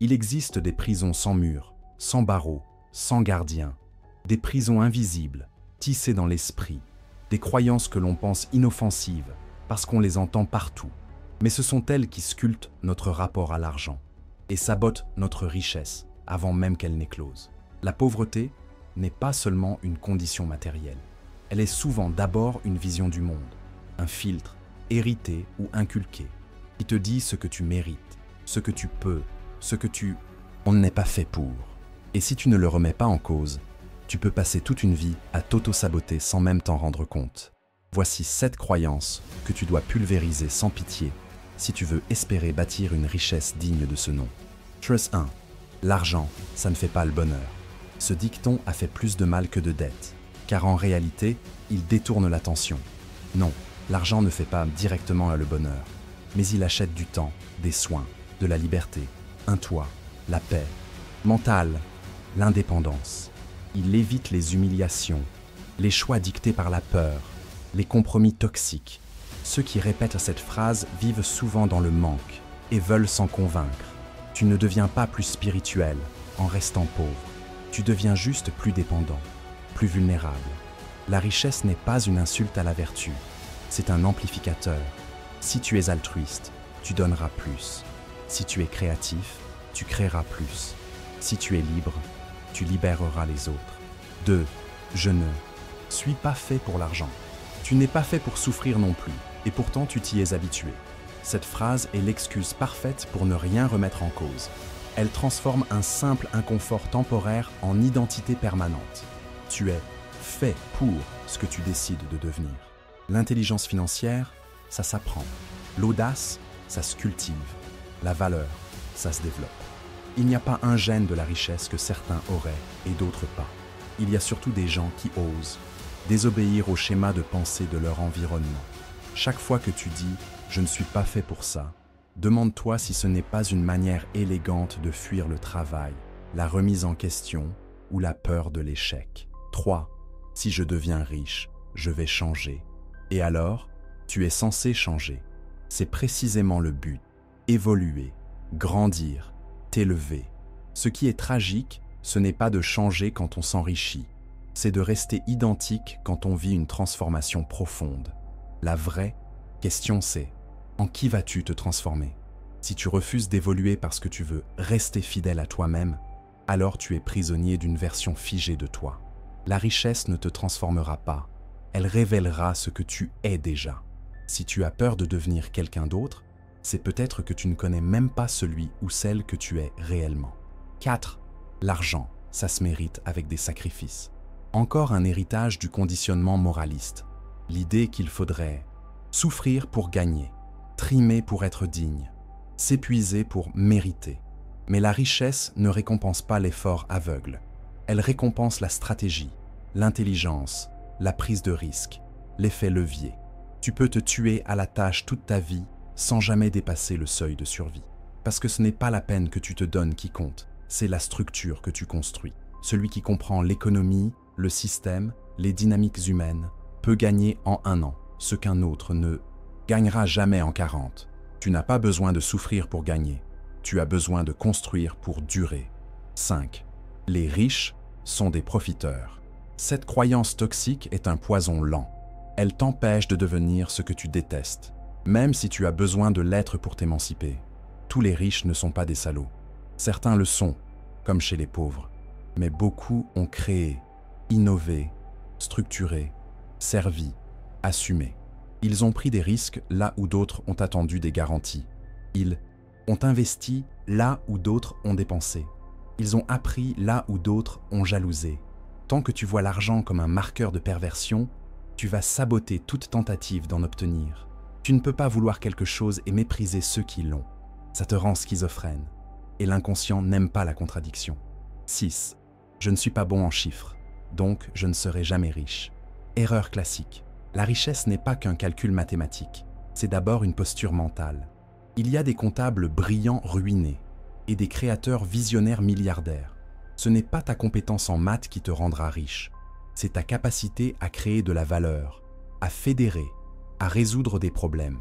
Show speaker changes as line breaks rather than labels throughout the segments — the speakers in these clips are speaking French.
Il existe des prisons sans murs, sans barreaux, sans gardiens, des prisons invisibles, tissées dans l'esprit, des croyances que l'on pense inoffensives parce qu'on les entend partout. Mais ce sont elles qui sculptent notre rapport à l'argent et sabotent notre richesse avant même qu'elle n'éclose. La pauvreté n'est pas seulement une condition matérielle. Elle est souvent d'abord une vision du monde, un filtre, hérité ou inculqué, qui te dit ce que tu mérites, ce que tu peux, ce que tu... On n'est pas fait pour. Et si tu ne le remets pas en cause, tu peux passer toute une vie à t'auto-saboter sans même t'en rendre compte. Voici 7 croyances que tu dois pulvériser sans pitié si tu veux espérer bâtir une richesse digne de ce nom. Truth 1. L'argent, ça ne fait pas le bonheur. Ce dicton a fait plus de mal que de dettes, car en réalité, il détourne l'attention. Non, l'argent ne fait pas directement le bonheur, mais il achète du temps, des soins, de la liberté, un toit, la paix, mentale, l'indépendance. Il évite les humiliations, les choix dictés par la peur, les compromis toxiques. Ceux qui répètent cette phrase vivent souvent dans le manque et veulent s'en convaincre. Tu ne deviens pas plus spirituel en restant pauvre. Tu deviens juste plus dépendant, plus vulnérable. La richesse n'est pas une insulte à la vertu, c'est un amplificateur. Si tu es altruiste, tu donneras plus. Si tu es créatif, tu créeras plus. Si tu es libre, tu libéreras les autres. 2. Je ne suis pas fait pour l'argent. Tu n'es pas fait pour souffrir non plus, et pourtant tu t'y es habitué. Cette phrase est l'excuse parfaite pour ne rien remettre en cause. Elle transforme un simple inconfort temporaire en identité permanente. Tu es fait pour ce que tu décides de devenir. L'intelligence financière, ça s'apprend. L'audace, ça se cultive. La valeur, ça se développe. Il n'y a pas un gène de la richesse que certains auraient et d'autres pas. Il y a surtout des gens qui osent désobéir au schéma de pensée de leur environnement. Chaque fois que tu dis « je ne suis pas fait pour ça », demande-toi si ce n'est pas une manière élégante de fuir le travail, la remise en question ou la peur de l'échec. 3. Si je deviens riche, je vais changer. Et alors, tu es censé changer. C'est précisément le but. Évoluer, grandir, t'élever. Ce qui est tragique, ce n'est pas de changer quand on s'enrichit. C'est de rester identique quand on vit une transformation profonde. La vraie question c'est, en qui vas-tu te transformer? Si tu refuses d'évoluer parce que tu veux rester fidèle à toi-même, alors tu es prisonnier d'une version figée de toi. La richesse ne te transformera pas, elle révélera ce que tu es déjà. Si tu as peur de devenir quelqu'un d'autre, c'est peut-être que tu ne connais même pas celui ou celle que tu es réellement. 4. L'argent, ça se mérite avec des sacrifices. Encore un héritage du conditionnement moraliste. L'idée qu'il faudrait souffrir pour gagner, trimer pour être digne, s'épuiser pour mériter. Mais la richesse ne récompense pas l'effort aveugle. Elle récompense la stratégie, l'intelligence, la prise de risque, l'effet levier. Tu peux te tuer à la tâche toute ta vie sans jamais dépasser le seuil de survie. Parce que ce n'est pas la peine que tu te donnes qui compte, c'est la structure que tu construis. Celui qui comprend l'économie, le système, les dynamiques humaines, peut gagner en 1 an, ce qu'un autre ne gagnera jamais en 40. Tu n'as pas besoin de souffrir pour gagner, tu as besoin de construire pour durer. 5. Les riches sont des profiteurs. Cette croyance toxique est un poison lent. Elle t'empêche de devenir ce que tu détestes, même si tu as besoin de l'être pour t'émanciper. Tous les riches ne sont pas des salauds. Certains le sont, comme chez les pauvres. Mais beaucoup ont créé, innové, structuré, servi, assumé. Ils ont pris des risques là où d'autres ont attendu des garanties. Ils ont investi là où d'autres ont dépensé. Ils ont appris là où d'autres ont jalousé. Tant que tu vois l'argent comme un marqueur de perversion, tu vas saboter toute tentative d'en obtenir. Tu ne peux pas vouloir quelque chose et mépriser ceux qui l'ont. Ça te rend schizophrène. Et l'inconscient n'aime pas la contradiction. 6. Je ne suis pas bon en chiffres, donc je ne serai jamais riche. Erreur classique. La richesse n'est pas qu'un calcul mathématique. C'est d'abord une posture mentale. Il y a des comptables brillants ruinés et des créateurs visionnaires milliardaires. Ce n'est pas ta compétence en maths qui te rendra riche. C'est ta capacité à créer de la valeur, à fédérer, à résoudre des problèmes,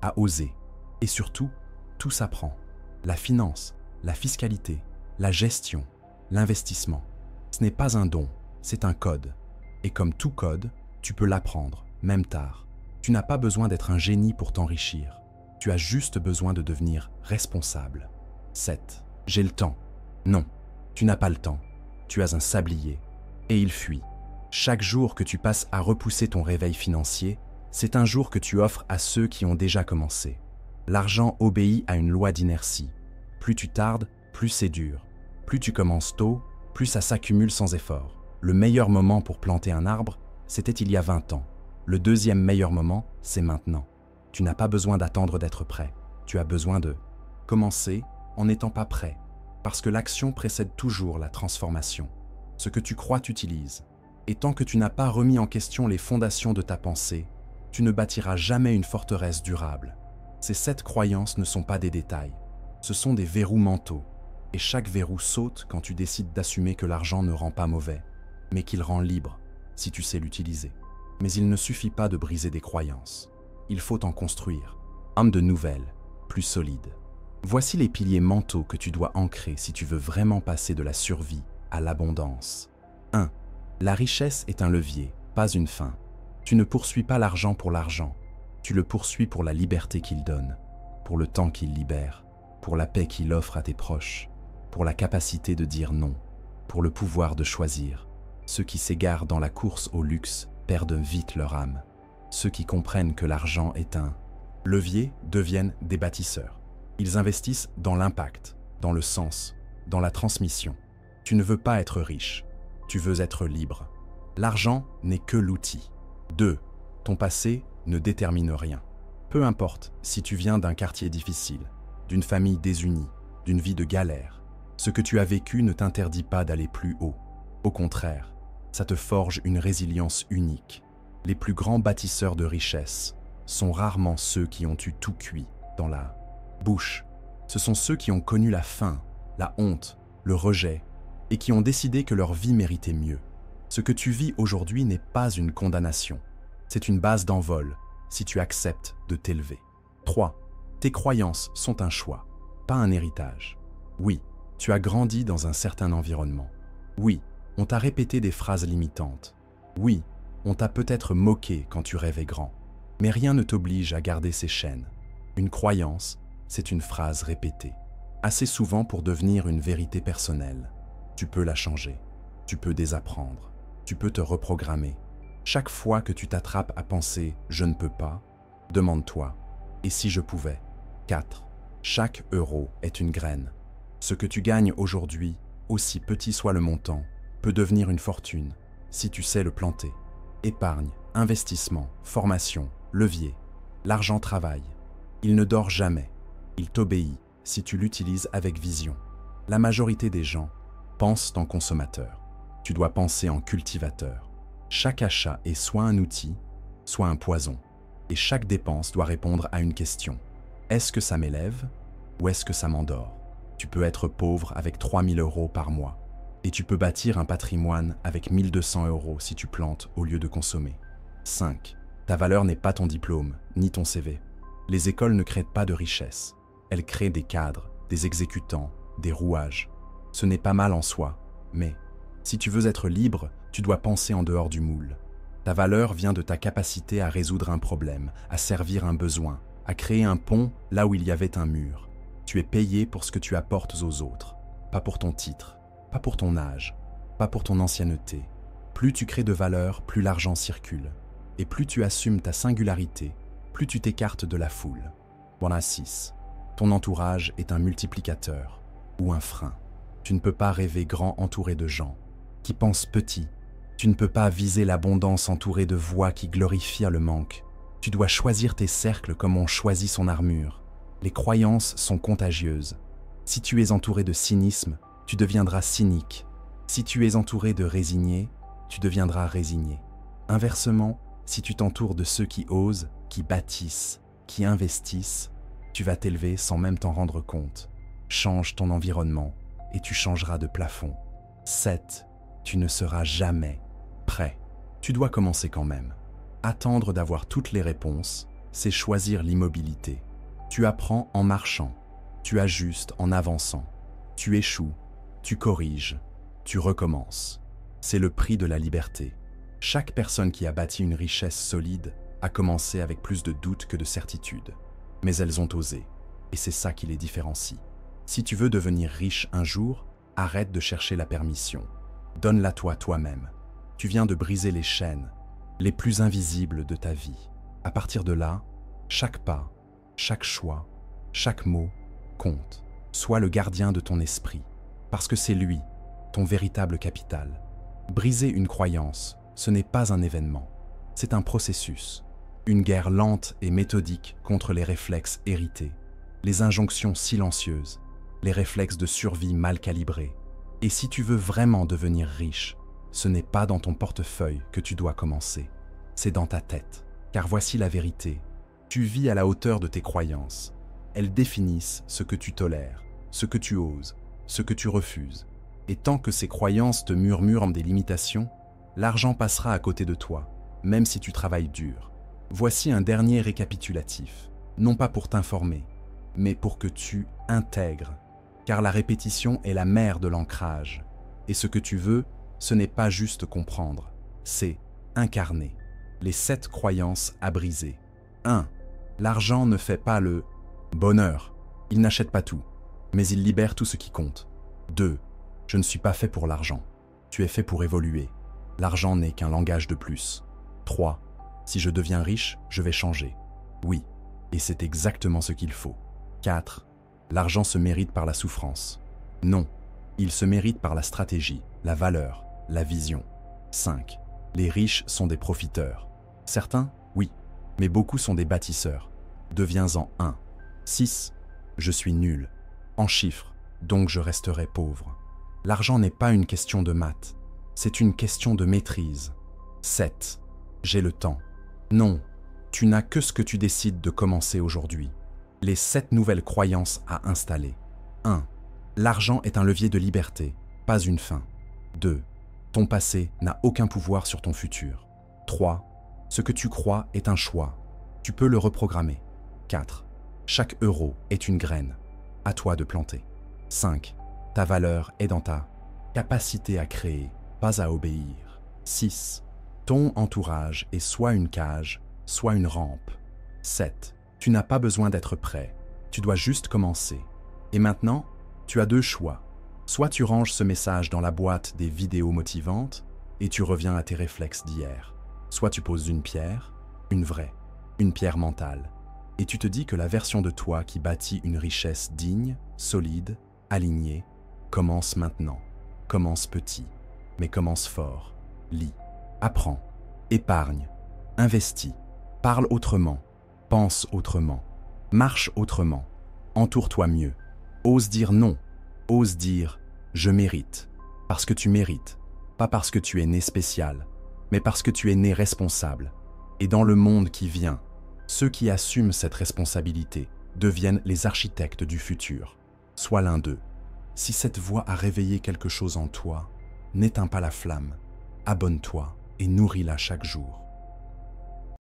à oser. Et surtout, tout s'apprend. La finance, la fiscalité, la gestion, l'investissement. Ce n'est pas un don, c'est un code. Et comme tout code, tu peux l'apprendre, même tard. Tu n'as pas besoin d'être un génie pour t'enrichir. Tu as juste besoin de devenir responsable. 7. J'ai le temps. Non, tu n'as pas le temps. Tu as un sablier. Et il fuit. Chaque jour que tu passes à repousser ton réveil financier, c'est un jour que tu offres à ceux qui ont déjà commencé. L'argent obéit à une loi d'inertie. Plus tu tardes, plus c'est dur. Plus tu commences tôt, plus ça s'accumule sans effort. Le meilleur moment pour planter un arbre, c'était il y a 20 ans. Le deuxième meilleur moment, c'est maintenant. Tu n'as pas besoin d'attendre d'être prêt. Tu as besoin de commencer en n'étant pas prêt. Parce que l'action précède toujours la transformation. Ce que tu crois t'utilise. Et tant que tu n'as pas remis en question les fondations de ta pensée, tu ne bâtiras jamais une forteresse durable. Ces 7 croyances ne sont pas des détails. Ce sont des verrous mentaux. Et chaque verrou saute quand tu décides d'assumer que l'argent ne rend pas mauvais, mais qu'il rend libre, si tu sais l'utiliser. Mais il ne suffit pas de briser des croyances. Il faut en construire, de nouvelles, plus solides. Voici les piliers mentaux que tu dois ancrer si tu veux vraiment passer de la survie à l'abondance. 1. La richesse est un levier, pas une fin. Tu ne poursuis pas l'argent pour l'argent. Tu le poursuis pour la liberté qu'il donne, pour le temps qu'il libère, pour la paix qu'il offre à tes proches, pour la capacité de dire non, pour le pouvoir de choisir. Ceux qui s'égarent dans la course au luxe perdent vite leur âme. Ceux qui comprennent que l'argent est un levier deviennent des bâtisseurs. Ils investissent dans l'impact, dans le sens, dans la transmission. Tu ne veux pas être riche, tu veux être libre. L'argent n'est que l'outil. 2. Ton passé ne détermine rien. Peu importe si tu viens d'un quartier difficile, d'une famille désunie, d'une vie de galère, ce que tu as vécu ne t'interdit pas d'aller plus haut. Au contraire, ça te forge une résilience unique. Les plus grands bâtisseurs de richesse sont rarement ceux qui ont eu tout cuit dans la bouche. Ce sont ceux qui ont connu la faim, la honte, le rejet, et qui ont décidé que leur vie méritait mieux. Ce que tu vis aujourd'hui n'est pas une condamnation. C'est une base d'envol, si tu acceptes de t'élever. 3. Tes croyances sont un choix, pas un héritage. Oui, tu as grandi dans un certain environnement. Oui, on t'a répété des phrases limitantes. Oui, on t'a peut-être moqué quand tu rêvais grand. Mais rien ne t'oblige à garder ces chaînes. Une croyance, c'est une phrase répétée, assez souvent pour devenir une vérité personnelle. Tu peux la changer, tu peux désapprendre, tu peux te reprogrammer. Chaque fois que tu t'attrapes à penser « je ne peux pas », demande-toi « et si je pouvais ?» 4. Chaque euro est une graine. Ce que tu gagnes aujourd'hui, aussi petit soit le montant, peut devenir une fortune si tu sais le planter. Épargne, investissement, formation, levier. L'argent travaille. Il ne dort jamais. Il t'obéit si tu l'utilises avec vision. La majorité des gens pensent en consommateur. Tu dois penser en cultivateur. Chaque achat est soit un outil, soit un poison. Et chaque dépense doit répondre à une question. Est-ce que ça m'élève ou est-ce que ça m'endort? Tu peux être pauvre avec 3 000 € par mois. Et tu peux bâtir un patrimoine avec 1 200 € si tu plantes au lieu de consommer. 5. Ta valeur n'est pas ton diplôme, ni ton CV. Les écoles ne créent pas de richesse. Elles créent des cadres, des exécutants, des rouages. Ce n'est pas mal en soi, mais si tu veux être libre, tu dois penser en dehors du moule. Ta valeur vient de ta capacité à résoudre un problème, à servir un besoin, à créer un pont là où il y avait un mur. Tu es payé pour ce que tu apportes aux autres, pas pour ton titre, pas pour ton âge, pas pour ton ancienneté. Plus tu crées de valeur, plus l'argent circule. Et plus tu assumes ta singularité, plus tu t'écartes de la foule. Voilà 6. Ton entourage est un multiplicateur ou un frein. Tu ne peux pas rêver grand entouré de gens qui pensent petit. Tu ne peux pas viser l'abondance entourée de voix qui glorifient le manque. Tu dois choisir tes cercles comme on choisit son armure. Les croyances sont contagieuses. Si tu es entouré de cynisme, tu deviendras cynique. Si tu es entouré de résignés, tu deviendras résigné. Inversement, si tu t'entoures de ceux qui osent, qui bâtissent, qui investissent, tu vas t'élever sans même t'en rendre compte. Change ton environnement et tu changeras de plafond. 7. Tu ne seras jamais prêt. Tu dois commencer quand même. Attendre d'avoir toutes les réponses, c'est choisir l'immobilité. Tu apprends en marchant, tu ajustes en avançant. Tu échoues, tu corriges, tu recommences. C'est le prix de la liberté. Chaque personne qui a bâti une richesse solide a commencé avec plus de doutes que de certitudes. Mais elles ont osé, et c'est ça qui les différencie. Si tu veux devenir riche un jour, arrête de chercher la permission. Donne-la toi-même. Tu viens de briser les chaînes, les plus invisibles de ta vie. À partir de là, chaque pas, chaque choix, chaque mot compte. Sois le gardien de ton esprit, parce que c'est lui, ton véritable capital. Briser une croyance, ce n'est pas un événement, c'est un processus. Une guerre lente et méthodique contre les réflexes hérités, les injonctions silencieuses, les réflexes de survie mal calibrés. Et si tu veux vraiment devenir riche, ce n'est pas dans ton portefeuille que tu dois commencer, c'est dans ta tête. Car voici la vérité, tu vis à la hauteur de tes croyances. Elles définissent ce que tu tolères, ce que tu oses, ce que tu refuses. Et tant que ces croyances te murmurent des limitations, l'argent passera à côté de toi, même si tu travailles dur. Voici un dernier récapitulatif, non pas pour t'informer, mais pour que tu intègres, car la répétition est la mère de l'ancrage. Et ce que tu veux, ce n'est pas juste comprendre, c'est incarner. Les 7 croyances à briser. 1. L'argent ne fait pas le bonheur. Il n'achète pas tout, mais il libère tout ce qui compte. 2. Je ne suis pas fait pour l'argent. Tu es fait pour évoluer. L'argent n'est qu'un langage de plus. 3. Si je deviens riche, je vais changer. Oui, et c'est exactement ce qu'il faut. 4. L'argent se mérite par la souffrance. Non, il se mérite par la stratégie, la valeur, la vision. 5. Les riches sont des profiteurs. Certains, oui, mais beaucoup sont des bâtisseurs. Deviens-en un. 6. Je suis nul. En chiffres, donc je resterai pauvre. L'argent n'est pas une question de maths, c'est une question de maîtrise. 7. J'ai le temps. Non, tu n'as que ce que tu décides de commencer aujourd'hui. Les 7 nouvelles croyances à installer. 1. L'argent est un levier de liberté, pas une fin. 2. Ton passé n'a aucun pouvoir sur ton futur. 3. Ce que tu crois est un choix. Tu peux le reprogrammer. 4. Chaque euro est une graine. À toi de planter. 5. Ta valeur est dans ta capacité à créer, pas à obéir. 6. Ton entourage est soit une cage, soit une rampe. 7. Tu n'as pas besoin d'être prêt. Tu dois juste commencer. Et maintenant, tu as 2 choix. Soit tu ranges ce message dans la boîte des vidéos motivantes et tu reviens à tes réflexes d'hier. Soit tu poses une pierre, une vraie, une pierre mentale, et tu te dis que la version de toi qui bâtit une richesse digne, solide, alignée, commence maintenant. Commence petit, mais commence fort. Lis, apprends, épargne, investis, parle autrement, pense autrement, marche autrement, entoure-toi mieux, ose dire non, ose dire « je mérite », parce que tu mérites, pas parce que tu es né spécial, mais parce que tu es né responsable. Et dans le monde qui vient, ceux qui assument cette responsabilité deviennent les architectes du futur. Sois l'un d'eux. Si cette voix a réveillé quelque chose en toi, n'éteins pas la flamme, abonne-toi et nourris-la chaque jour.